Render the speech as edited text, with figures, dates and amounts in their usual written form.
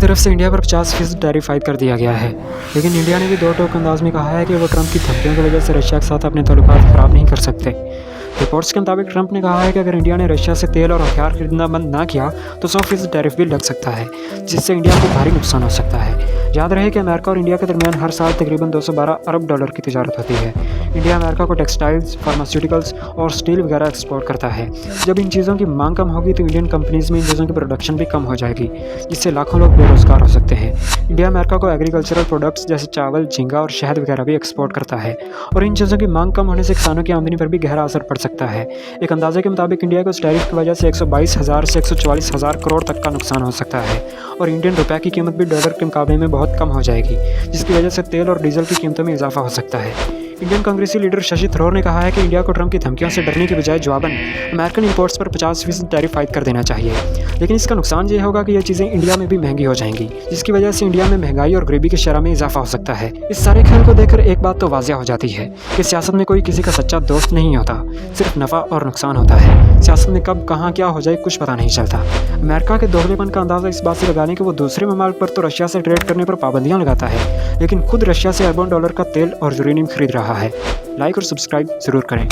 तरफ से इंडिया पर 50% टैरिफ आयद कर दिया गया है, लेकिन इंडिया ने भी दो टोक अंदाज में कहा है कि वो ट्रंप की धमकियों की वजह से रशिया के साथ अपने ताल्लुकात ख़राब नहीं कर सकते। रिपोर्ट्स के मुताबिक ट्रंप ने कहा है कि अगर इंडिया ने रशिया से तेल और हथियार खरीदना बंद ना किया तो 100% टैरिफ भी लग सकता है, जिससे इंडिया को भारी नुकसान हो सकता है। याद रहे कि अमेरिका और इंडिया के दरमियान हर साल तकरीबन 212 अरब डॉलर की तिजारत होती है। इंडिया अमेरिका को टेक्सटाइल्स, फार्मास्यूटिकल्स और स्टील वगैरह एक्सपोर्ट करता है। जब इन चीज़ों की मांग कम होगी तो इंडियन कंपनीज में इन चीज़ों की प्रोडक्शन भी कम हो जाएगी, जिससे लाखों लोग बेरोजगार हो सकते हैं। इंडिया अमेरिका को एग्रीकल्चरल प्रोडक्ट्स जैसे चावल, झींगा और शहद वगैरह भी एक्सपोर्ट करता है, और इन चीज़ों की मांग कम होने से किसानों की आमदनी पर भी गहरा असर पड़ सकता है। एक अंदाजे के मुताबिक इंडिया को इस टैरिफ की वजह से 122,000 से 144,000 करोड़ तक का नुकसान हो सकता है, और इंडियन रुपये की कीमत भी डॉलर के मुकाबले में बहुत कम हो जाएगी, जिसकी वजह से तेल और डीजल की कीमतों में इजाफा हो सकता है। इंडियन कांग्रेसी लीडर शशि थरूर ने कहा है कि इंडिया को ट्रंप की धमकियों से डरने के बजाय जवाबन अमेरिकन इंपोर्ट्स पर 50% टैरिफ आयद कर देना चाहिए, लेकिन इसका नुकसान ये होगा कि ये चीज़ें इंडिया में भी महंगी हो जाएंगी, जिसकी वजह से इंडिया में महंगाई और गरीबी की शरह में इजाफा हो सकता है। इस सारे खेल को देखकर एक बात तो वाज़िया हो जाती है कि सियासत में कोई किसी का सच्चा दोस्त नहीं होता, सिर्फ नफ़ा और नुकसान होता है। सियासत में कब कहाँ क्या हो जाए कुछ पता नहीं चलता। अमेरिका के दोगलेपन का अंदाज़ा इस बात से लगाने कि वो दूसरे ममालिक पर तो रशिया से ट्रेड करने पर पाबंदियाँ लगाता है, लेकिन खुद रशिया से अरबों डॉलर का तेल और यूरेनियम खरीद रहा है। लाइक और सब्सक्राइब ज़रूर करें।